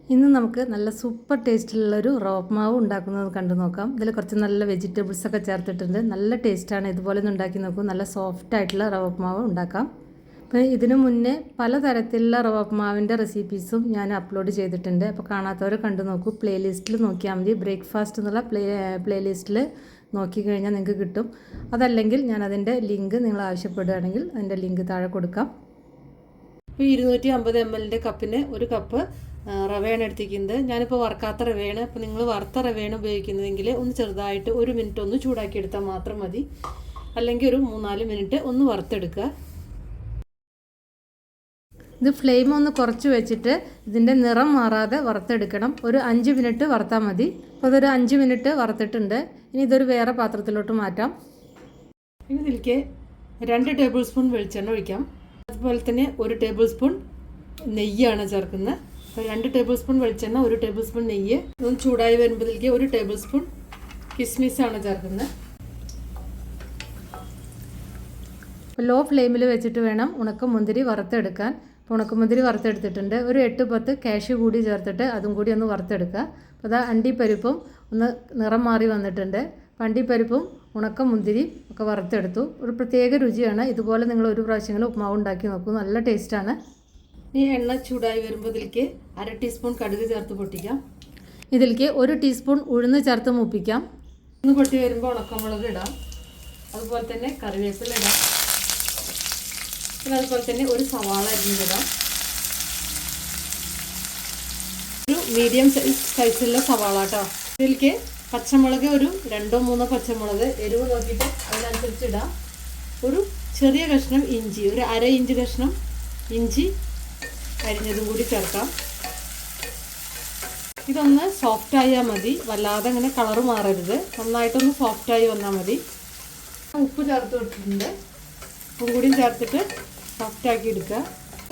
ഇന്ന് നമുക്ക് നല്ല സൂപ്പർ ടേസ്റ്റിലുള്ളൊരു റവ ഉപ്മാവ് ഉണ്ടാക്കുന്നത് കണ്ടു നോക്കാം. ഇതിൽ കുറച്ച് നല്ല വെജിറ്റബിൾസൊക്കെ ചേർത്തിട്ടുണ്ട്. നല്ല ടേസ്റ്റാണ്. ഇതുപോലെ ഒന്ന് ഉണ്ടാക്കി നോക്കൂ. നല്ല സോഫ്റ്റ് ആയിട്ടുള്ള റവ ഉപ്മാവ് ഉണ്ടാക്കാം. അപ്പോൾ ഇതിനു മുന്നേ പലതരത്തിലുള്ള റവ ഉപ്മാവിൻ്റെ റെസിപ്പീസും ഞാൻ അപ്ലോഡ് ചെയ്തിട്ടുണ്ട്. അപ്പോൾ കാണാത്തവർ കണ്ടു നോക്കൂ. പ്ലേലിസ്റ്റിൽ നോക്കിയാൽ മതി. ബ്രേക്ക്ഫാസ്റ്റ് എന്നുള്ള പ്ലേലിസ്റ്റിൽ നോക്കിക്കഴിഞ്ഞാൽ നിങ്ങൾക്ക് കിട്ടും. അതല്ലെങ്കിൽ ഞാൻ അതിൻ്റെ ലിങ്ക് നിങ്ങൾ ആവശ്യപ്പെടുകയാണെങ്കിൽ അതിൻ്റെ ലിങ്ക് താഴെ കൊടുക്കാം. ഇപ്പോൾ 250 ml കപ്പിന് ഒരു കപ്പ് റവയാണ് എടുത്തിരിക്കുന്നത്. ഞാനിപ്പോൾ വറുക്കാത്ത റവയാണ്. അപ്പോൾ നിങ്ങൾ വറുത്ത റവയാണ് ഉപയോഗിക്കുന്നതെങ്കിൽ ഒന്ന് ചെറുതായിട്ട് 1 മിനിറ്റ് ഒന്ന് ചൂടാക്കി എടുത്താൽ മാത്രം മതി. അല്ലെങ്കിൽ ഒരു 3-4 മിനിറ്റ് ഒന്ന് വറുത്തെടുക്കുക. ഇത് ഫ്ലെയിം ഒന്ന് കുറച്ച് വെച്ചിട്ട് ഇതിൻ്റെ നിറം മാറാതെ വറുത്തെടുക്കണം. ഒരു 5 മിനിറ്റ് വറുത്താൽ മതി. അപ്പോൾ അതൊരു 5 മിനിറ്റ് വറുത്തിട്ടുണ്ട്. ഇനി ഇതൊരു വേറെ പാത്രത്തിലോട്ട് മാറ്റാം. ഇനി ഇതിലേക്ക് 2 ടേബിൾ സ്പൂൺ വെളിച്ചെണ്ണ ഒഴിക്കാം. അതുപോലെ തന്നെ 1 ടേബിൾ സ്പൂൺ നെയ്യാണ് ചേർക്കുന്നത്. അപ്പോൾ 2 ടേബിൾ സ്പൂൺ വെളിച്ചെണ്ണ, 1 ടേബിൾ സ്പൂൺ നെയ്യ്. ഇതൊന്ന് ചൂടായി വരുമ്പോഴത്തേക്ക് 1 ടേബിൾ സ്പൂൺ കിസ്മിസാണ് ചേർക്കുന്നത്. അപ്പോൾ ലോ ഫ്ലെയിമിൽ വെച്ചിട്ട് വേണം ഉണക്കമുന്തിരി വറുത്തെടുക്കാൻ. അപ്പോൾ ഉണക്കമുന്തിരി വറുത്തെടുത്തിട്ടുണ്ട്. ഒരു 8-10 കാഷ്യൂ കൂടി ചേർത്തിട്ട് അതും കൂടി ഒന്ന് വറുത്തെടുക്കുക. അപ്പോൾ അതാ അണ്ടിപ്പരിപ്പും ഒന്ന് നിറം മാറി വന്നിട്ടുണ്ട്. അണ്ടിപ്പരിപ്പും ഉണക്കമുന്തിരി ഒക്കെ വറുത്തെടുത്തു. ഒരു പ്രത്യേക രുചിയാണ്. ഇതുപോലെ നിങ്ങൾ ഒരു പ്രാവശ്യമെങ്കിലും ഉപ്മാവ് ഉണ്ടാക്കി നോക്കൂ. നല്ല ടേസ്റ്റാണ്. ഈ എണ്ണ ചൂടായി വരുമ്പോൾ ഇതിലേക്ക് 1/2 ടീസ്പൂൺ കടുക് ചേർത്ത് പൊട്ടിക്കാം. ഇതിലേക്ക് 1 ടീസ്പൂൺ ഉഴുന്ന് ചേർത്ത് മൂപ്പിക്കാം. ഒന്ന് പൊട്ടി വരുമ്പോൾ ഉണക്കമുളക് ഇടാം. അതുപോലെ തന്നെ കറിവേപ്പില ഇടാം. പിന്നെ അതുപോലെ തന്നെ ഒരു സവാള അരിഞ്ഞിടാം. ഒരു മീഡിയം സൈസുള്ള സവാള കേട്ടോ. ഇതിലേക്ക് പച്ചമുളക് ഒരു 2-3 പച്ചമുളക് എരിവ് നോക്കിയിട്ട് അതിനനുസരിച്ച് ഇടാം. ഒരു ചെറിയ കഷ്ണം ഇഞ്ചി, ഒരു 1/2 ഇഞ്ച് കഷ്ണം ഇഞ്ചി അരിഞ്ഞതും കൂടി ചേർക്കാം. ഇതൊന്ന് സോഫ്റ്റായാൽ മതി. വല്ലാതെ അങ്ങനെ കളറ് മാറരുത്. നന്നായിട്ടൊന്ന് സോഫ്റ്റായി വന്നാൽ മതി. ഉപ്പ് ചേർത്ത് കൊടുത്തിട്ടുണ്ട്. ഉപ്പും കൂടിയും ചേർത്തിട്ട് സോഫ്റ്റാക്കി എടുക്കുക.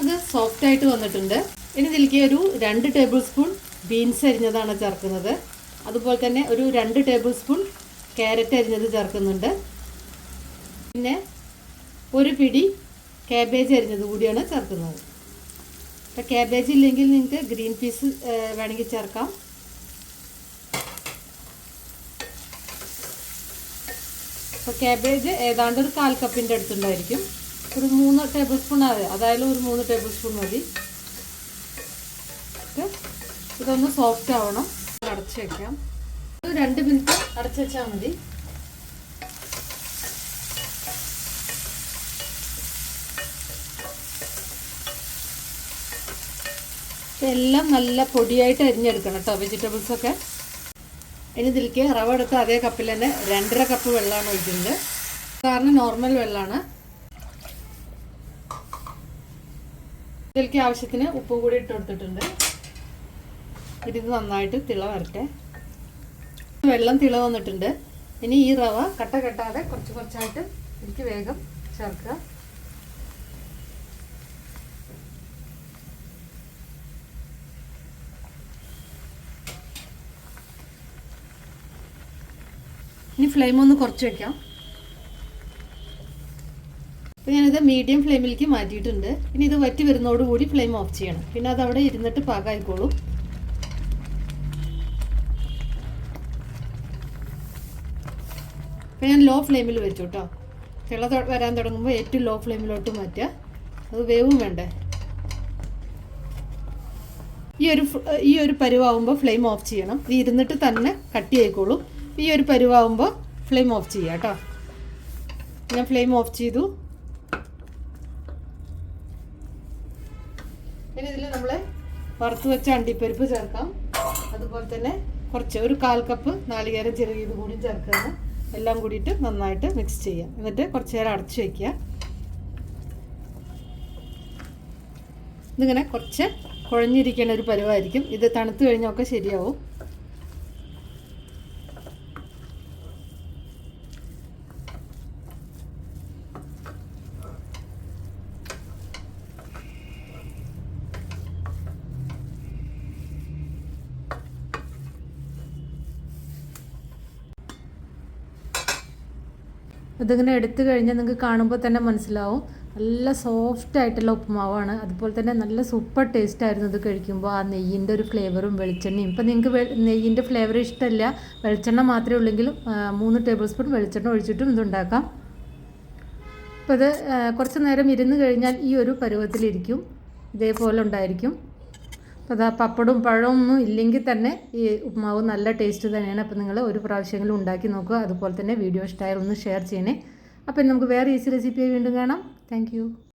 ഇത് സോഫ്റ്റായിട്ട് വന്നിട്ടുണ്ട്. ഇനി ഇതിലേക്ക് ഒരു 2 ടേബിൾ സ്പൂൺ ബീൻസ് അരിഞ്ഞതാണ് ചേർക്കുന്നത്. അതുപോലെ തന്നെ ഒരു 2 ടേബിൾ സ്പൂൺ ക്യാരറ്റ് അരിഞ്ഞത് ചേർക്കുന്നുണ്ട്. പിന്നെ ഒരു പിടി കാബേജ് അരിഞ്ഞത് കൂടിയാണ് ചേർക്കുന്നത്. അപ്പോൾ കാബേജ് ഇല്ലെങ്കിൽ നിങ്ങൾക്ക് ഗ്രീൻ പീസ് വേണമെങ്കിൽ ചേർക്കാം. അപ്പോൾ കാബേജ് ഏതാണ്ട് ഒരു 1/4 കപ്പിൻ്റെ അടുത്തുണ്ടായിരിക്കും. ഒരു 3 ടേബിൾ സ്പൂൺ അതായാലും ഒരു 3 ടേബിൾ സ്പൂൺ മതി. ഇതൊന്ന് സോഫ്റ്റ് ആവണം. അടച്ച് വയ്ക്കാം. ഒരു 2 മിനിറ്റ് അടച്ച് വെച്ചാൽ മതി. എല്ലാം നല്ല പൊടിയായിട്ട് അരിഞ്ഞെടുക്കണം കേട്ടോ, വെജിറ്റബിൾസൊക്കെ. ഇനി ഇതിലേക്ക് റവ എടുത്ത് അതേ കപ്പിൽ തന്നെ 2.5 കപ്പ് വെള്ളമാണ് ഒഴിക്കുന്നത്. കാരണം നോർമൽ വെള്ളമാണ്. ഇതിലേക്ക് ആവശ്യത്തിന് ഉപ്പും കൂടി ഇട്ട് കൊടുത്തിട്ടുണ്ട്. ഇത് നന്നായിട്ട് തിള വരട്ടെ. വെള്ളം തിള വന്നിട്ടുണ്ട്. ഇനി ഈ റവ കട്ട കെട്ടാതെ കുറച്ച് കുറച്ചായിട്ട് എനിക്ക് വേഗം ചേർക്കുക. ഇനി ഫ്ലെയിം ഒന്ന് കുറച്ച് വയ്ക്കാം. അപ്പോൾ ഞാനിത് മീഡിയം ഫ്ലെയിമിലേക്ക് മാറ്റിയിട്ടുണ്ട്. ഇനി ഇത് വറ്റി വരുന്നതോടുകൂടി ഫ്ലെയിം ഓഫ് ചെയ്യണം. പിന്നെ അത് അവിടെ ഇരുന്നിട്ട് പാകമായിക്കോളും. അപ്പോൾ ഞാൻ ലോ ഫ്ലെയിമിൽ വെച്ചു കേട്ടോ. തിള വരാൻ തുടങ്ങുമ്പോൾ ഏറ്റവും ലോ ഫ്ലെയിമിലോട്ട് മാറ്റുക. അത് വേവും വേണ്ടേ. ഈ ഒരു പരുവാകുമ്പോൾ ഫ്ലെയിം ഓഫ് ചെയ്യണം. ഇത് ഇരുന്നിട്ട് തന്നെ കട്ടി ആയിക്കോളും. ഈ ഒരു പരുവാകുമ്പോൾ ഫ്ലെയിം ഓഫ് ചെയ്യുക കേട്ടോ. ഞാൻ ഫ്ലെയിം ഓഫ് ചെയ്തു. ഇനി ഇതിൽ നമ്മൾ വറുത്ത് വെച്ച അണ്ടിപ്പരിപ്പ് ചേർക്കാം. അതുപോലെ തന്നെ കുറച്ച് ഒരു 1/4 കപ്പ് നാളികേരം ചിരകിയത് കൂടി ചേർക്കുക. എല്ലാം കൂടിയിട്ട് നന്നായിട്ട് മിക്സ് ചെയ്യാം. എന്നിട്ട് കുറച്ച് നേരം അടച്ച് വയ്ക്കുക. ഇതിങ്ങനെ കുറച്ച് കുഴഞ്ഞിരിക്കുന്ന ഒരു പരുവായിരിക്കും. ഇത് തണുത്ത് കഴിഞ്ഞൊക്കെ ശരിയാവും. ഇതിങ്ങനെ എടുത്തു കഴിഞ്ഞാൽ നിങ്ങൾക്ക് കാണുമ്പോൾ തന്നെ മനസ്സിലാവും നല്ല സോഫ്റ്റായിട്ടുള്ള ഉപ്പുമാവാണ്. അതുപോലെ തന്നെ നല്ല സൂപ്പർ ടേസ്റ്റ് ആയിരുന്നു ഇത് കഴിക്കുമ്പോൾ. ആ നെയ്യിൻ്റെ ഒരു ഫ്ലേവറും വെളിച്ചെണ്ണയും. ഇപ്പം നിങ്ങൾക്ക് നെയ്യിൻ്റെ ഫ്ലേവർ ഇഷ്ടമില്ല, വെളിച്ചെണ്ണ മാത്രമേ ഉള്ളെങ്കിലും 3 ടേബിൾ സ്പൂൺ വെളിച്ചെണ്ണ ഒഴിച്ചിട്ടും ഇതുണ്ടാക്കാം. അപ്പോൾ ഇത് കുറച്ച് നേരം ഇരുന്ന് കഴിഞ്ഞാൽ ഈ ഒരു പരുവത്തിലിരിക്കും, ഇതേപോലെ ഉണ്ടായിരിക്കും. അപ്പോൾ അതാ പപ്പടവും പഴമൊന്നും ഇല്ലെങ്കിൽ തന്നെ ഈ ഉപ്പുമാവ് നല്ല ടേസ്റ്റ് തന്നെയാണ്. അപ്പോൾ നിങ്ങൾ ഒരു പ്രാവശ്യമെങ്കിലും ഉണ്ടാക്കി നോക്കുക. അതുപോലെ തന്നെ വീഡിയോ ഇഷ്ടമായാൽ ഒന്ന് ഷെയർ ചെയ്യണേ. അപ്പോൾ നമുക്ക് വേറെ ഈസി റെസിപ്പിയായി വീണ്ടും കാണാം. താങ്ക്